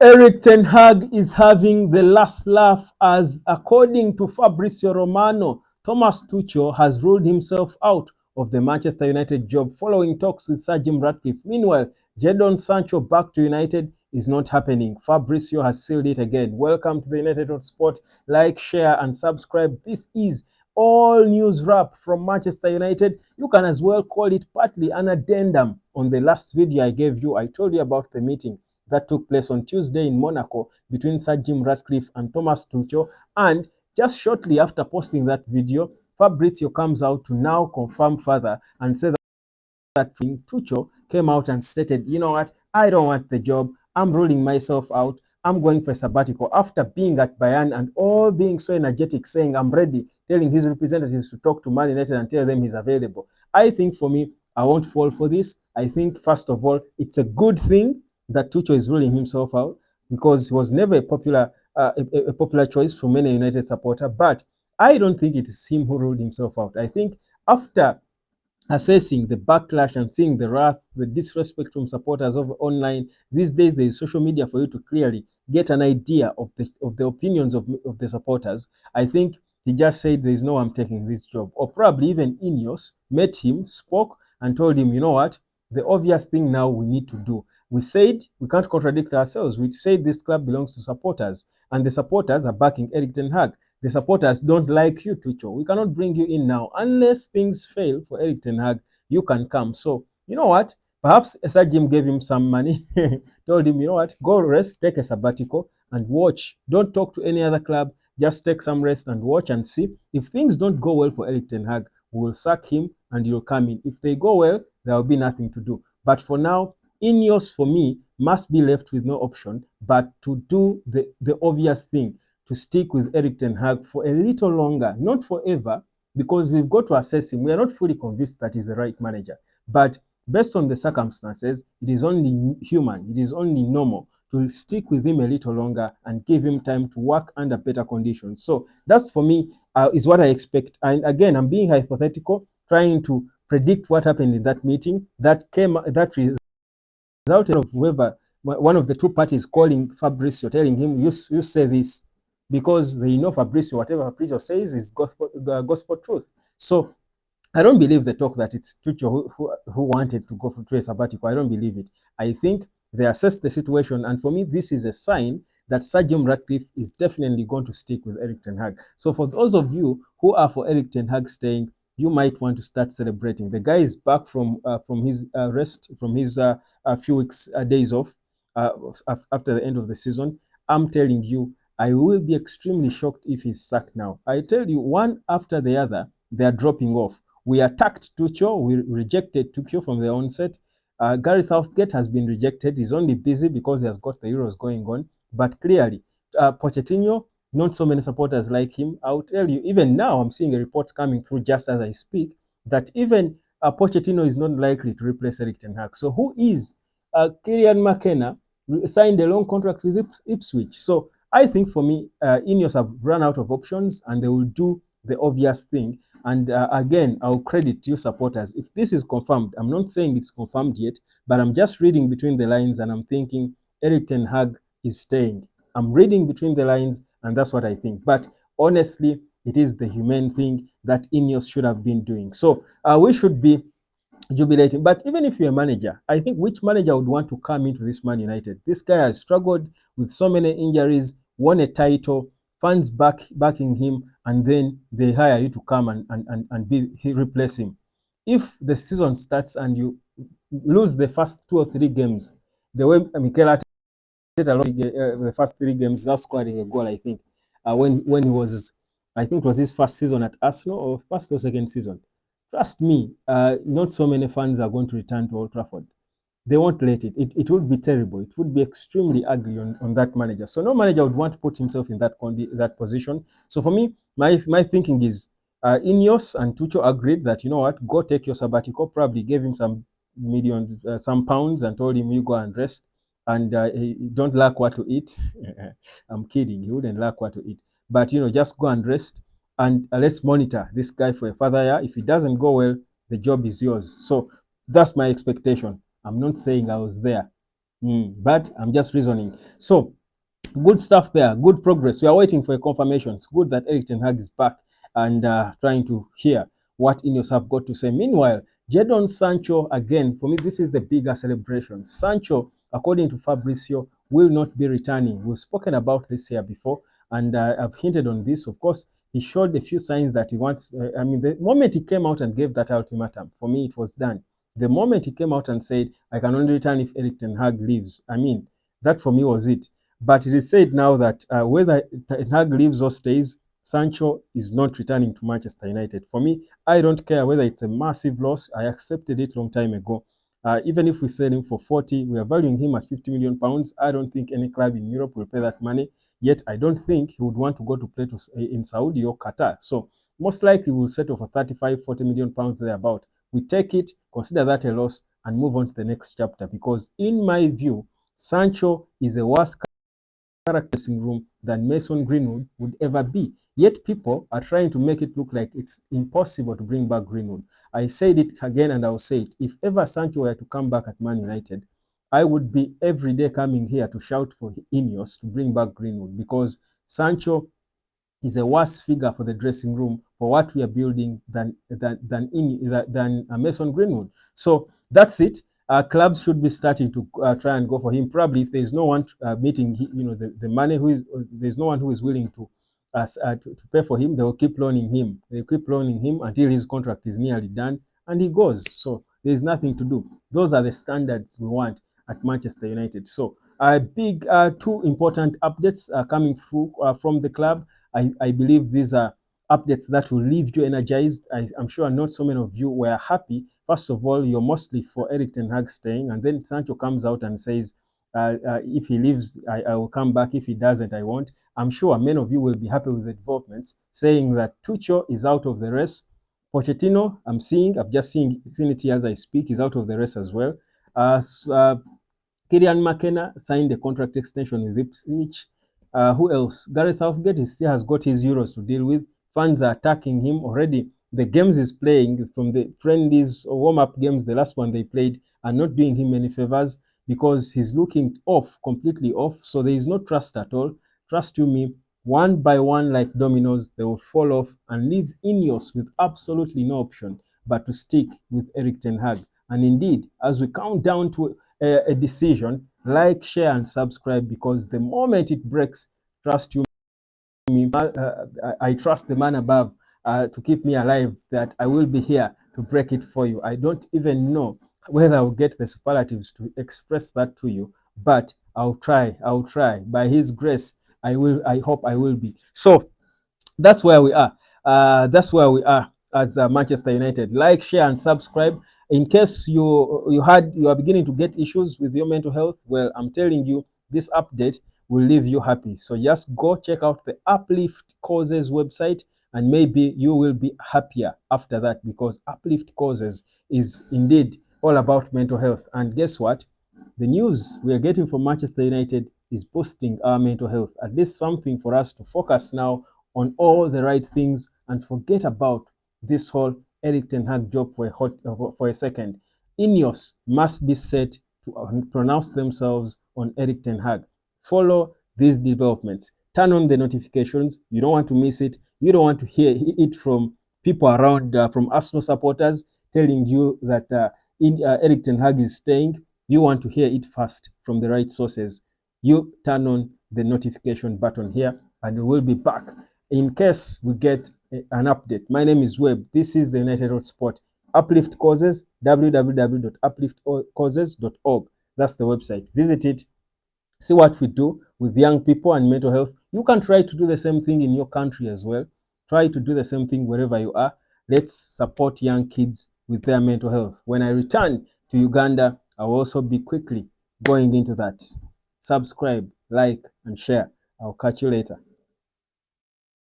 Erik Ten Hag is having the last laugh as, according to Fabrizio Romano, Thomas Tuchel has ruled himself out of the Manchester United job following talks with Sir Jim Ratcliffe. Meanwhile, Jadon Sancho back to United is not happening. Fabrizio has sealed it again. Welcome to the United Sport. Like, share, and subscribe. This is all news wrap from Manchester United. You can as well call it partly an addendum on the last video I gave you. I told you about the meeting that took place on Tuesday in Monaco between Sir Jim Ratcliffe and Thomas Tuchel. And just shortly after posting that video, Fabrizio comes out to now confirm further and say that Tuchel came out and stated, you know what, I don't want the job. I'm ruling myself out. I'm going for a sabbatical after being at Bayern and all being so energetic, saying I'm ready, telling his representatives to talk to Man United and tell them he's available. I think for me, I won't fall for this. I think, first of all, it's a good thing that Tuchel is ruling himself out because he was never a popular choice for many United supporter. But I don't think it is him who ruled himself out. I think after assessing the backlash and seeing the wrath, the disrespect from supporters of online. These days, there is social media for you to clearly get an idea of the opinions of the supporters. I think he just said, there is no I'm taking this job. Or probably even Ineos met him, spoke, and told him, you know what, the obvious thing now we need to do. We said we can't contradict ourselves. We said this club belongs to supporters, and the supporters are backing Erik Ten Hag. The supporters don't like you, Tuchel. We cannot bring you in now. Unless things fail for Erik Ten Hag, you can come. So, you know what? Perhaps Sir Jim gave him some money, told him, you know what, go rest, take a sabbatical, and watch. Don't talk to any other club. Just take some rest and watch and see. If things don't go well for Erik Ten Hag, we will sack him and you'll come in. If they go well, there will be nothing to do. But for now, Ineos, for me, must be left with no option but to do the obvious thing, to stick with Erik Ten Hag for a little longer, not forever, because we've got to assess him. We are not fully convinced that he's the right manager. But based on the circumstances, it is only human, it is only normal to stick with him a little longer and give him time to work under better conditions. So that's, for me, is what I expect. And again, I'm being hypothetical, trying to predict what happened in that meeting that resulted of whoever, one of the two parties, calling Fabrizio, telling him, you say this, because they know Fabrizio, whatever Fabrizio says is gospel truth. So I don't believe the talk that it's Tuchel who wanted to go for a sabbatical. I don't believe it. I think they assessed the situation, and for me, this is a sign that Sir Jim Ratcliffe is definitely going to stick with Erik Ten Hag. So for those of you who are for Erik Ten Hag staying, you might want to start celebrating. The guy is back from his rest, from his few weeks, days off after the end of the season. I'm telling you, I will be extremely shocked if he's sacked now. I tell you, one after the other, they are dropping off. We attacked Tuchel. We rejected Tuchel from the onset. Gareth Southgate has been rejected. He's only busy because he has got the Euros going on. But clearly, Pochettino, not so many supporters like him. I'll tell you, even now, I'm seeing a report coming through just as I speak that even Pochettino is not likely to replace Erik Ten Hag. So who is Kieran McKenna? Signed a long contract with Ipswich. So I think for me, Ineos have run out of options and they will do the obvious thing. And again, I'll credit you supporters. If this is confirmed, I'm not saying it's confirmed yet, but I'm just reading between the lines and I'm thinking Erik Ten Hag is staying. I'm reading between the lines and that's what I think. But honestly, it is the humane thing that Ineos should have been doing. So we should be jubilating. But even if you're a manager, I think which manager would want to come into this Man United? This guy has struggled with so many injuries, won a title, fans backing him, and then they hire you to come and replace him. If the season starts and you lose the first 2 or 3 games, the way Mikel Arteta the first 3 games without scoring a goal, I think, when he was, I think it was his first season at Arsenal, or first or second season. Trust me, not so many fans are going to return to Old Trafford. They won't let it. It would be terrible. It would be extremely ugly on that manager. So no manager would want to put himself in that position. So for me, my thinking is Ineos and Tuchel agreed that, you know what, go take your sabbatical. Probably gave him some millions, some pounds, and told him, you go and rest. And he don't lack what to eat. I'm kidding. He wouldn't lack what to eat. But, just go and rest. And let's monitor this guy for a further year. If it doesn't go well, the job is yours. So that's my expectation. I'm not saying I was there. But I'm just reasoning. So good stuff there, good progress. We are waiting for a confirmation. It's good that Erik Ten Hag is back and trying to hear what Ineos have got to say. Meanwhile, Jadon Sancho, again, for me, this is the bigger celebration. Sancho, according to Fabrizio, will not be returning. We've spoken about this here before, and I've hinted on this. Of course, he showed a few signs that he wants. The moment he came out and gave that ultimatum, for me, it was done. The moment he came out and said, I can only return if Erik Ten Hag leaves, that for me was it. But it is said now that whether Ten Hag leaves or stays, Sancho is not returning to Manchester United. For me, I don't care whether it's a massive loss. I accepted it long time ago. Even if we sell him for 40, we are valuing him at 50 million pounds. I don't think any club in Europe will pay that money. Yet I don't think he would want to go to play in Saudi or Qatar. So most likely we'll settle for 35, 40 million pounds thereabout. We take it, consider that a loss, and move on to the next chapter. Because in my view, Sancho is a worse dressing room than Mason Greenwood would ever be. Yet people are trying to make it look like it's impossible to bring back Greenwood. I said it again and I'll say it. If ever Sancho were to come back at Man United, I would be every day coming here to shout for Ineos to bring back Greenwood, because Sancho is a worse figure for the dressing room for what we are building than Mason Greenwood. So that's it. Clubs should be starting to try and go for him. Probably if there is no one meeting, the money there's no one who is willing to pay for him, they will keep loaning him. They keep loaning him until his contract is nearly done and he goes. So there is nothing to do. Those are the standards we want at Manchester United. So big two important updates coming through from the club. I believe these are updates that will leave you energized. I'm sure not so many of you were happy. First of all, you're mostly for Erik Ten Hag staying, and then Sancho comes out and says, if he leaves, I will come back. If he doesn't, I won't. I'm sure many of you will be happy with the developments, saying that Tuchel is out of the race. Pochettino, I've just seen it here as I speak, is out of the race as well. Kylian McKenna signed a contract extension with Ipswich. Who else? Gareth Southgate, he still has got his Euros to deal with. Fans are attacking him already. The games he's playing, from the friendlies or warm-up games, the last one they played, are not doing him any favors, because he's looking off, completely off. So there is no trust at all. Trust you me, one by one, like dominoes, they will fall off and leave Ineos with absolutely no option but to stick with Erik Ten Hag. And indeed, as we count down to a decision, like, share, and subscribe, because the moment it breaks, trust you me, I trust the man above to keep me alive, that I will be here to break it for you. I don't even know whether I'll get the superlatives to express that to you, but I'll try. By His grace, I will. I hope I will be. So that's where we are. That's where we are as Manchester United. Like, share, and subscribe. In case you are beginning to get issues with your mental health, well, I'm telling you, this update will leave you happy. So just go check out the Uplift Causes website, and maybe you will be happier after that, because Uplift Causes is indeed all about mental health. And guess what? The news we are getting from Manchester United is boosting our mental health. At least something for us to focus now on all the right things and forget about this whole Erik Ten Hag job for a second. Ineos must be set to pronounce themselves on Erik Ten Hag. Follow these developments. Turn on the notifications. You don't want to miss it. You don't want to hear it from people around, from Arsenal supporters telling you that Erik Ten Hag is staying. You want to hear it first from the right sources. You turn on the notification button here, and we will be back in case we get an update. My name is Webb. This is the United Road Sport. Uplift Causes, www.upliftcauses.org. That's the website. Visit it. See what we do with young people and mental health. You can try to do the same thing in your country as well. Try to do the same thing wherever you are. Let's support young kids with their mental health. When I return to Uganda, I will also be quickly going into that. Subscribe, like, and share. I'll catch you later.